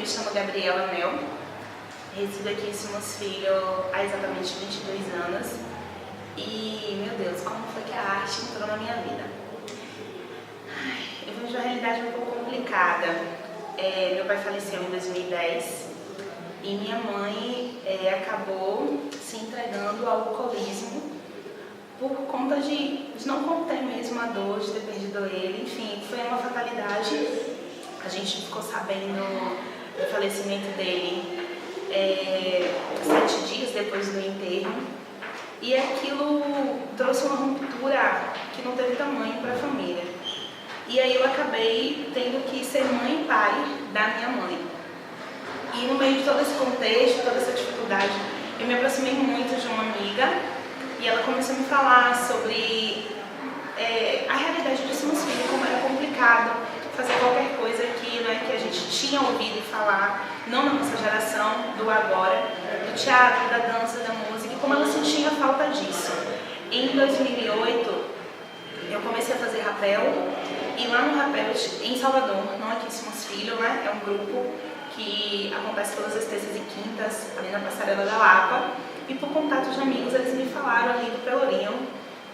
me chamo Gabriela Mel, resido aqui em Simões Filho há exatamente 22 anos e, meu Deus, como foi que a arte entrou na minha vida? Eu venho de uma realidade um pouco complicada. Meu pai faleceu em 2010 e minha mãe acabou se entregando ao alcoolismo por conta de não conter mesmo a dor, de ter perdido ele, enfim, foi uma fatalidade. A gente ficou sabendo do falecimento dele 7 dias depois do enterro e aquilo trouxe uma ruptura que não teve tamanho para a família. E aí eu acabei tendo que ser mãe e pai da minha mãe. E no meio de todo esse contexto, toda essa dificuldade, eu me aproximei muito de uma amiga e ela começou a me falar sobre a realidade de Simões Filho, como era complicado fazer qualquer coisa que a gente tinha ouvido falar, não na nossa geração, do agora, do teatro, da dança, da música, e como ela sentia falta disso. Em 2008, eu comecei a fazer rapel, e lá no rapel, em Salvador, não aqui em Simões Filho, né? É um grupo que acontece todas as terças e quintas, ali na Passarela da Lapa, e por contato de amigos, eles me falaram ali do Pelourinho,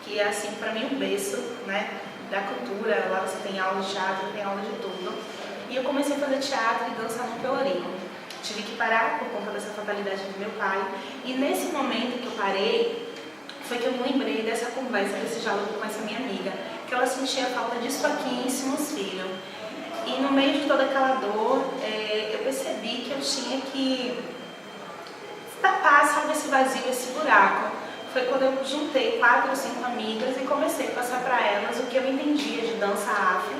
que é assim, para mim, um berço, né, da cultura. Lá você tem aula de teatro, tem aula de tudo. E eu comecei a fazer teatro e dançar no Pelourinho. Tive que parar por conta dessa fatalidade do meu pai. E nesse momento que eu parei, foi que eu me lembrei dessa conversa, desse diálogo com essa minha amiga, que ela sentia falta disso aqui em Simões Filho. E no meio de toda aquela dor, eu percebi que eu tinha que tapar, sabe, esse vazio, esse buraco. Foi quando eu juntei 4 ou 5 amigas e comecei a passar para elas o que eu entendia de dança afro.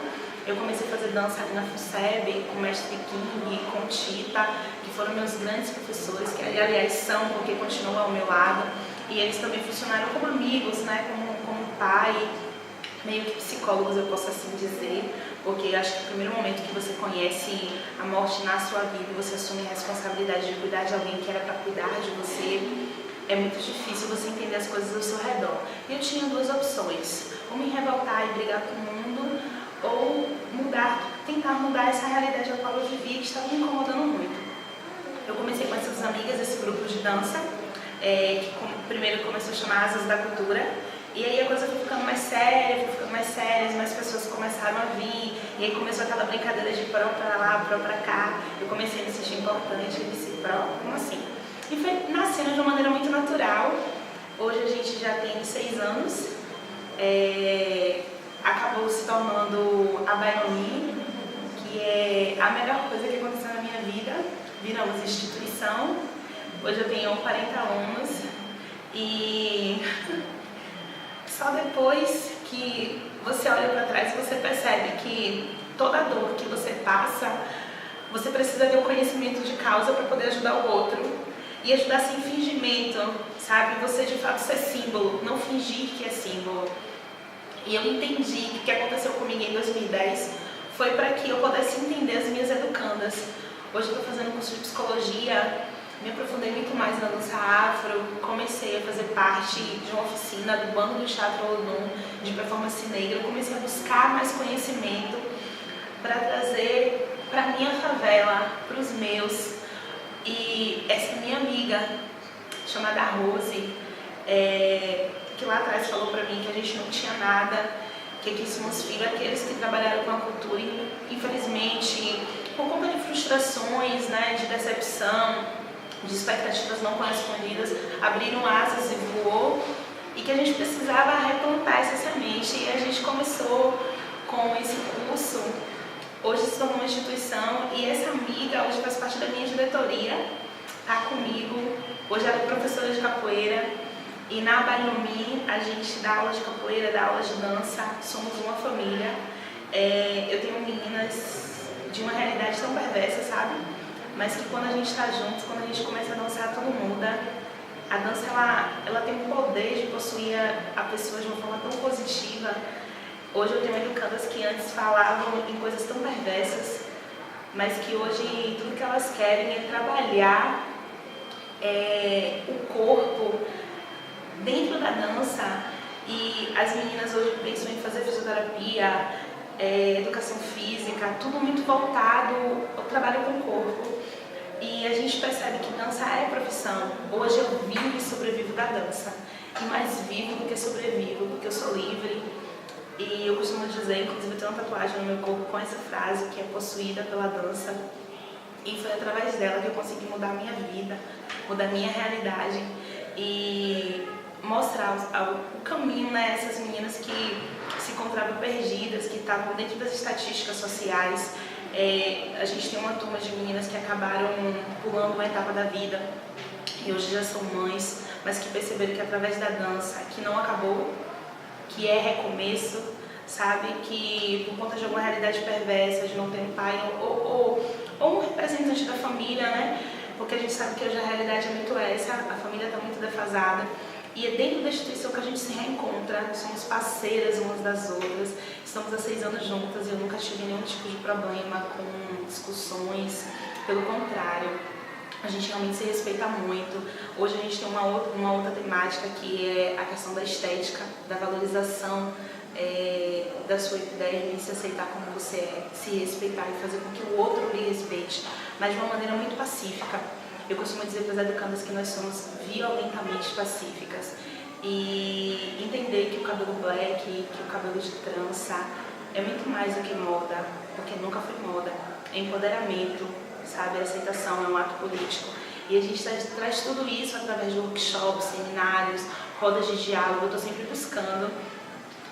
Eu comecei a fazer dança ali na FUNSEB, com o mestre King, com Tita, que foram meus grandes professores, que aliás são, porque continuam ao meu lado. E eles também funcionaram como amigos, né, como pai, meio que psicólogos, eu posso assim dizer, porque eu acho que no primeiro momento que você conhece a morte na sua vida e você assume a responsabilidade de cuidar de alguém que era para cuidar de você, é muito difícil você entender as coisas ao seu redor. E eu tinha 2 opções, ou me revoltar e brigar com o mundo, ou tentar mudar essa realidade a qual eu vivia, que estava me incomodando muito. Eu comecei com essas amigas, esse grupo de dança, que primeiro começou a chamar Asas da Cultura, e aí a coisa foi ficando mais séria, mais pessoas começaram a vir, e aí começou aquela brincadeira de pró pra lá, pró pra cá. Eu comecei a me sentir importante, eu disse, pró, como assim? E foi nascendo de uma maneira muito natural. Hoje a gente já tem 6 anos, acabou se tornando a Bainomi, que é a melhor coisa que aconteceu na minha vida. Viramos instituição, hoje eu tenho 40 alunos e só depois que você olha para trás você percebe que toda a dor que você passa, você precisa ter o conhecimento de causa para poder ajudar o outro. E ajudar sem fingimento, sabe? Você de fato ser símbolo, não fingir que é símbolo. E eu entendi que o que aconteceu comigo em 2010 foi para que eu pudesse entender as minhas educandas. Hoje eu estou fazendo curso de psicologia, me aprofundei muito mais na dança afro, comecei a fazer parte de uma oficina do Banco do Teatro Olodum, de performance negra. Eu comecei a buscar mais conhecimento para trazer para a minha favela, para os meus. E essa minha amiga, chamada Rose, que lá atrás falou pra mim que a gente não tinha nada, que aqui em Simões Filho, aqueles que trabalharam com a cultura, infelizmente, por conta de frustrações, né, de decepção, de expectativas não correspondidas, abriram asas e voou, e que a gente precisava replantar essa semente. E a gente começou com esse curso. Hoje se tornou uma instituição e essa amiga hoje faz parte da minha diretoria, está comigo. Hoje ela é professora de capoeira e na Bainomi a gente dá aula de capoeira, dá aula de dança, somos uma família. Eu tenho meninas de uma realidade tão perversa, sabe? Mas que quando a gente está junto, quando a gente começa a dançar, tudo muda. A dança ela tem o poder de possuir a pessoa de uma forma tão positiva. Hoje eu tenho educandas que antes falavam em coisas tão perversas, mas que hoje tudo que elas querem é trabalhar o corpo dentro da dança. E as meninas hoje pensam em fazer fisioterapia, educação física, tudo muito voltado ao trabalho com o corpo. E a gente percebe que dança é profissão. Hoje eu vivo e sobrevivo da dança. E mais vivo do que sobrevivo, porque eu sou livre. E eu costumo dizer, inclusive eu tenho uma tatuagem no meu corpo com essa frase, que é possuída pela dança. E foi através dela que eu consegui mudar a minha vida, mudar a minha realidade e mostrar o caminho, né? Essas meninas que se encontravam perdidas, que estavam dentro das estatísticas sociais. A gente tem uma turma de meninas que acabaram pulando uma etapa da vida e hoje já são mães, mas que perceberam que através da dança, que não acabou, que é recomeço, sabe? Que por conta de alguma realidade perversa, de não ter um pai ou um representante da família, né? Porque a gente sabe que hoje a realidade é muito essa, a família está muito defasada. E é dentro da instituição que a gente se reencontra, somos parceiras umas das outras, estamos há 6 anos juntas e eu nunca tive nenhum tipo de problema com discussões, pelo contrário, a gente realmente se respeita muito. Hoje a gente tem uma outra temática que é a questão da estética, da valorização da sua epiderme, se aceitar como você é, se respeitar e fazer com que o outro lhe respeite, mas de uma maneira muito pacífica. Eu costumo dizer para as educandas que nós somos violentamente pacíficas e entender que o cabelo black, que o cabelo de trança é muito mais do que moda, porque nunca foi moda, é empoderamento, sabe? A aceitação é um ato político. E a gente traz tudo isso através de workshops, seminários, rodas de diálogo. Eu estou sempre buscando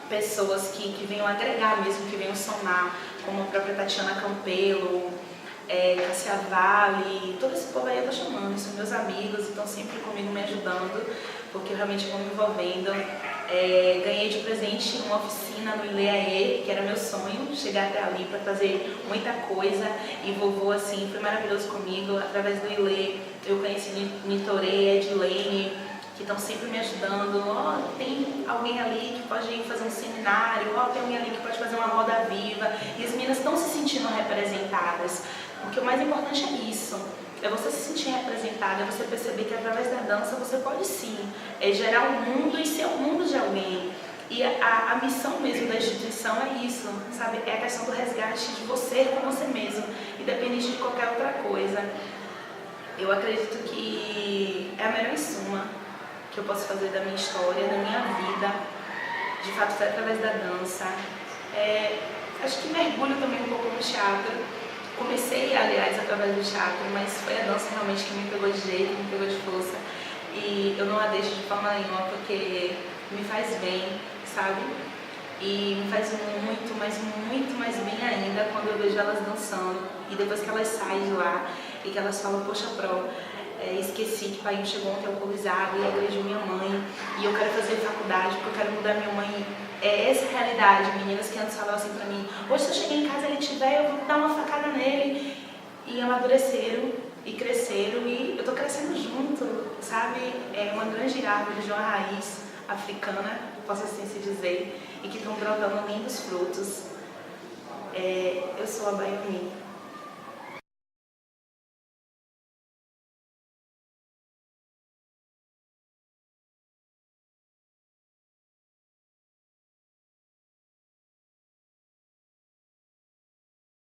pessoas que venham agregar mesmo, que venham somar, como a própria Tatiana Campelo, Cassia Vale, todo esse povo aí eu tô chamando, são meus amigos e estão sempre comigo me ajudando, porque eu realmente vou me envolvendo. Ganhei de presente uma oficina no ILEAE, que era meu sonho, chegar até ali para fazer muita coisa, e vovô assim, foi maravilhoso comigo. Através do ILE eu conheci Nitorê, Edilene, que estão sempre me ajudando. Tem alguém ali que pode ir fazer um seminário, tem alguém ali que pode fazer uma roda viva, e as meninas estão se sentindo representadas, porque o mais importante é isso, é você se sentir representada, é você perceber que através da dança você pode sim gerar um mundo e ser o mundo de alguém. E a missão mesmo da instituição é isso, sabe? É a questão do resgate de você com você mesmo, independente de qualquer outra coisa. Eu acredito que é a melhor suma que eu posso fazer da minha história, da minha vida, de fato foi através da dança. Acho que mergulho também um pouco no teatro. Comecei, aliás, através do teatro, mas foi a dança realmente que me pegou de jeito, me pegou de força. E eu não a deixo de forma nenhuma, porque me faz bem, sabe? E me faz muito, mas muito mais bem ainda quando eu vejo elas dançando. E depois que elas saem de lá e que elas falam, poxa, Pro, esqueci que o pai chegou ontem alcoolizado e agrediu minha mãe, e eu quero fazer faculdade porque eu quero mudar minha mãe. Essa é a realidade. Meninas que antes falavam assim pra mim, hoje se eu chegar em casa e ele tiver, eu vou dar uma facada nele. E amadureceram e cresceram, e eu tô crescendo junto, sabe? É uma grande árvore de uma raiz africana, posso assim se dizer, e que estão brotando lindos frutos. Eu sou a Baioni.